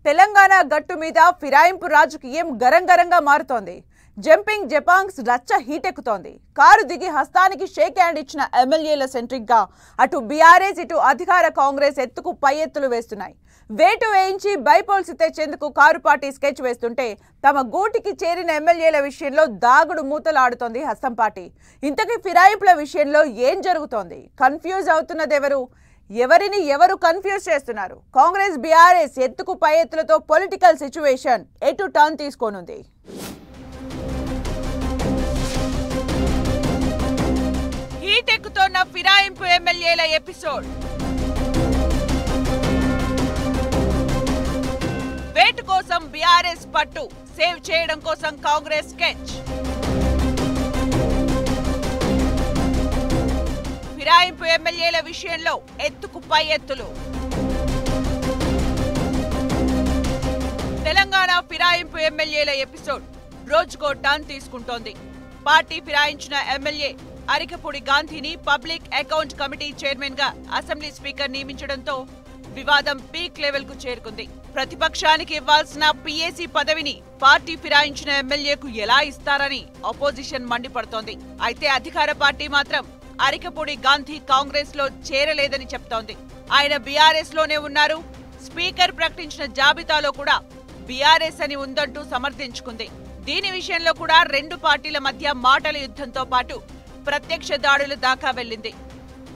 తెలంగాణ గట్టు మీద ఫిరాయింపు రాజకీయం గరంగరంగా మారుతోంది. జంపింగ్ జపాంగ్స్ రచ్చ హీటెక్కుతోంది. కారు దిగి హస్తానికి షేక్ హ్యాండ్ ఇచ్చిన ఎమ్మెల్యేల సెంట్రిక్ గా అటు బీఆర్ఎస్ ఇటు అధికార కాంగ్రెస్ ఎత్తుకు పై ఎత్తులు వేస్తున్నాయి. వేటు వేయించి బైపోల్స్ తెచ్చేందుకు కారు పార్టీ స్కెచ్ వేస్తుంటే తమ గూటికి చేరిన ఎమ్మెల్యేల విషయంలో దాగుడు మూతలు ఆడుతోంది హస్తం పార్టీ. ఇంతకీ ఫిరాయింపుల విషయంలో ఏం జరుగుతోంది? కన్ఫ్యూజ్ అవుతున్నదెవరు? ఎవరిని ఎవరు కన్ఫ్యూజ్ చేస్తున్నారు? కాంగ్రెస్ బీఆర్ఎస్ ఎత్తుకు పై ఎత్తులతో పొలిటికల్ సిచ్యువేషన్ ఎటు టర్న్ తీసుకోనుంది? హీట్ ఎక్కుతోన్న ఫిరాయింపు ఎమ్మెల్యేల ఎపిసోడ్. వేటు కోసం బీఆర్ఎస్ పట్టు, సేవ్ చేయడం కోసం కాంగ్రెస్ స్కెచ్. ఫిరాయింపు ఎమ్మెల్యేల విషయంలో ఎత్తుకు పై ఎత్తులు. తెలంగాణ ఫిరాయింపు ఎమ్మెల్యేల ఎపిసోడ్ రోజుకో టర్న్ తీసుకుంటోంది. పార్టీ ఫిరాయించిన ఎమ్మెల్యే అరికపూడి గాంధీని పబ్లిక్ అకౌంట్ కమిటీ చైర్మన్ గా అసెంబ్లీ స్పీకర్ నియమించడంతో వివాదం పీక్ లెవెల్ కు చేరుకుంది. ప్రతిపక్షానికి ఇవ్వాల్సిన పీఏసీ పదవిని పార్టీ ఫిరాయించిన ఎమ్మెల్యేకు ఎలా ఇస్తారని అపోజిషన్ మండిపడుతోంది. అయితే అధికార పార్టీ మాత్రం అరికపూడి గాంధీ కాంగ్రెస్ లో చేరలేదని చెప్తోంది. ఆయన బీఆర్ఎస్ లోనే ఉన్నారు. స్పీకర్ ప్రకటించిన జాబితాలో కూడా బీఆర్ఎస్ అని ఉందంటూ సమర్థించుకుంది. దీని విషయంలో కూడా రెండు పార్టీల మధ్య మాటల యుద్ధంతో పాటు ప్రత్యక్ష దాడుల దాకా వెళ్లింది.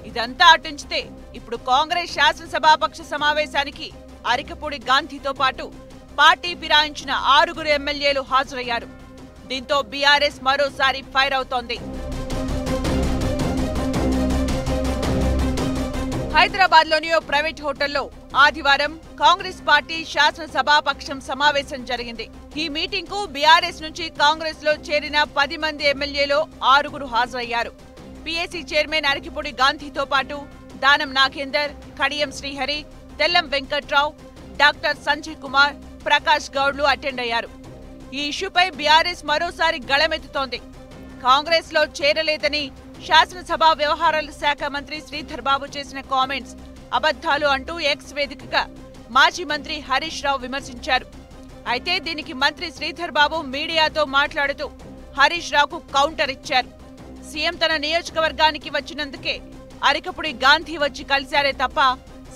ఇదంతా అటుంచితే ఇప్పుడు కాంగ్రెస్ శాసనసభాపక్ష సమావేశానికి అరికపూడి గాంధీతో పాటు పార్టీ ఫిరాయించిన 6 ఎమ్మెల్యేలు హాజరయ్యారు. దీంతో బీఆర్ఎస్ మరోసారి ఫైర్ అవుతోంది. హైదరాబాద్ లోని ఓ ప్రైవేట్ హోటల్లో ఆదివారం కాంగ్రెస్ పార్టీ శాసనసభాపక్షం సమావేశం జరిగింది. ఈ మీటింగ్ కు బీఆర్ఎస్ నుంచి కాంగ్రెస్ లో చేరిన 10 మంది ఎమ్మెల్యేలు 6 హాజరయ్యారు. పీఏసీ చైర్మన్ అరికపూడి గాంధీతో పాటు దానం నాగేందర్, కడియం శ్రీహరి, తెల్లం వెంకట్రావు, డాక్టర్ సంజయ్ కుమార్, ప్రకాష్ గౌడ్లు అటెండ్ అయ్యారు. ఈ ఇష్యూపై బీఆర్ఎస్ మరోసారి గళమెత్తుతోంది. కాంగ్రెస్ లో చేరలేదని శాసనసభ వ్యవహారాల శాఖ మంత్రి శ్రీధర్ బాబు చేసిన కామెంట్స్ అబద్ధాలు అంటూ ఎక్స్ వేదికగా మాజీ మంత్రి హరీష్ రావు విమర్శించారు. అయితే దీనికి మంత్రి శ్రీధర్ బాబు మీడియాతో మాట్లాడుతూ హరీష్ రావుకు కౌంటర్ ఇచ్చారు. సీఎం తన నియోజకవర్గానికి వచ్చినందుకే అరికపూడి గాంధీ వచ్చి కలిశారే తప్ప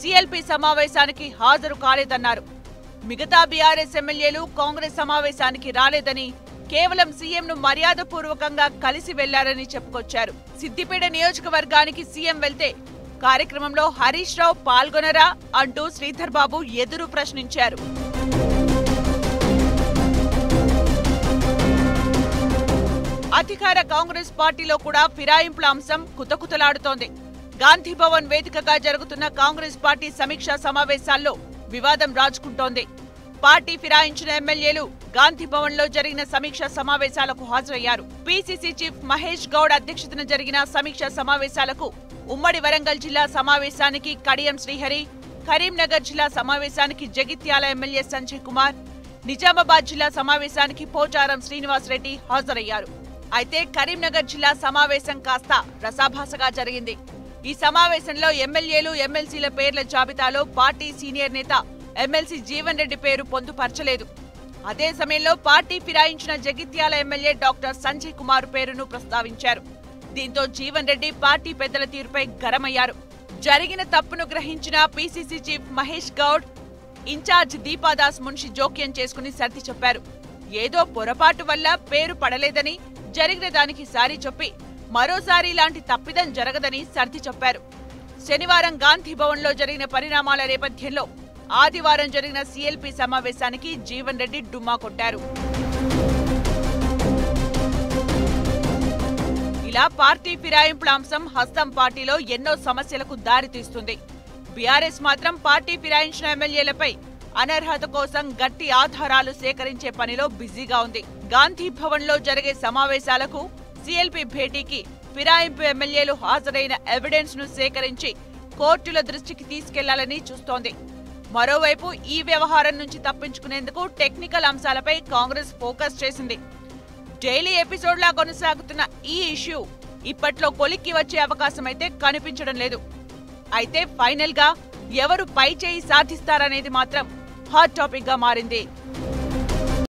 సీఎల్పీ సమావేశానికి హాజరు కాలేదన్నారు. మిగతా బీఆర్ఎస్ ఎమ్మెల్యేలు కాంగ్రెస్ సమావేశానికి రాలేదని, కేవలం సీఎంను మర్యాదపూర్వకంగా కలిసి వెళ్లారని చెప్పుకొచ్చారు. సిద్దిపేట నియోజకవర్గానికి సీఎం వెళ్తే కార్యక్రమంలో హరీష్ రావు పాల్గొనరా అంటూ శ్రీధర్ బాబు ఎదురు ప్రశ్నించారు. అధికార కాంగ్రెస్ పార్టీలో కూడా ఫిరాయింపుల అంశం కుతకుతలాడుతోంది. గాంధీ భవన్ వేదికగా జరుగుతున్న కాంగ్రెస్ పార్టీ సమీక్షా సమావేశాల్లో వివాదం రాజుకుంటోంది. పార్టీ ఫిరాయించిన ఎమ్మెల్యేలు గాంధీ భవన్ లో జరిగిన సమీక్షా సమావేశాలకు హాజరయ్యారు. పీసీసీ చీఫ్ మహేష్ గౌడ్ అధ్యక్షతన జరిగిన సమీక్షా సమావేశాలకు ఉమ్మడి వరంగల్ జిల్లా సమావేశానికి కడియం శ్రీహరి, కరీంనగర్ జిల్లా సమావేశానికి జగిత్యాల ఎమ్మెల్యే సంజయ్ కుమార్, నిజామాబాద్ జిల్లా సమావేశానికి పోచారం శ్రీనివాస్ రెడ్డి హాజరయ్యారు. అయితే కరీంనగర్ జిల్లా సమావేశం కాస్త రసాభాసగా జరిగింది. ఈ సమావేశంలో ఎమ్మెల్యేలు, ఎమ్మెల్సీల పేర్ల జాబితాలో పార్టీ సీనియర్ నేత ఎమ్మెల్సీ జీవన్ రెడ్డి పేరు పొందుపరచలేదు. అదే సమయంలో పార్టీ ఫిరాయించిన జగిత్యాల ఎమ్మెల్యే డాక్టర్ సంజయ్ కుమార్ పేరును ప్రస్తావించారు. దీంతో జీవన్ రెడ్డి పార్టీ పెద్దల తీరుపై గరమయ్యారు. జరిగిన తప్పును గ్రహించిన PCC chief Mahesh Goud, in charge Deepadas Munshi జోక్యం చేసుకుని సర్ది చెప్పారు. ఏదో పొరపాటు వల్ల పేరు పడలేదని, జరిగిన దానికి సారీ చెప్పి మరోసారి ఇలాంటి తప్పిదం జరగదని సర్ది చెప్పారు. శనివారం గాంధీ భవన్ లో జరిగిన పరిణామాల నేపథ్యంలో ఆదివారం జరిగిన సీఎల్పీ సమావేశానికి జీవన్ రెడ్డి డుమ్మా కొట్టారు. ఇలా పార్టీ ఫిరాయింపుల అంశం హస్తం పార్టీలో ఎన్నో సమస్యలకు దారితీస్తుంది. బీఆర్ఎస్ మాత్రం పార్టీ ఫిరాయించిన ఎమ్మెల్యేలపై అనర్హత కోసం గట్టి ఆధారాలు సేకరించే పనిలో బిజీగా ఉంది. గాంధీ భవన్ లో జరిగే సమావేశాలకు, సీఎల్పీ భేటీకి ఫిరాయింపు ఎమ్మెల్యేలు హాజరైన ఎవిడెన్స్ ను సేకరించి కోర్టుల దృష్టికి తీసుకెళ్లాలని చూస్తోంది. మరోవైపు ఈ వ్యవహారం నుంచి తప్పించుకునేందుకు టెక్నికల్ అంశాలపై కాంగ్రెస్ ఫోకస్ చేసింది. డైలీ ఎపిసోడ్లా కొనసాగుతున్న ఈ ఇష్యూ ఇప్పట్లో కొలిక్కి వచ్చే అవకాశమైతే కనిపించడం లేదు. అయితే ఫైనల్ గా ఎవరు పై చేయి సాధిస్తారనేది మాత్రం హాట్ టాపిక్ గా మారింది.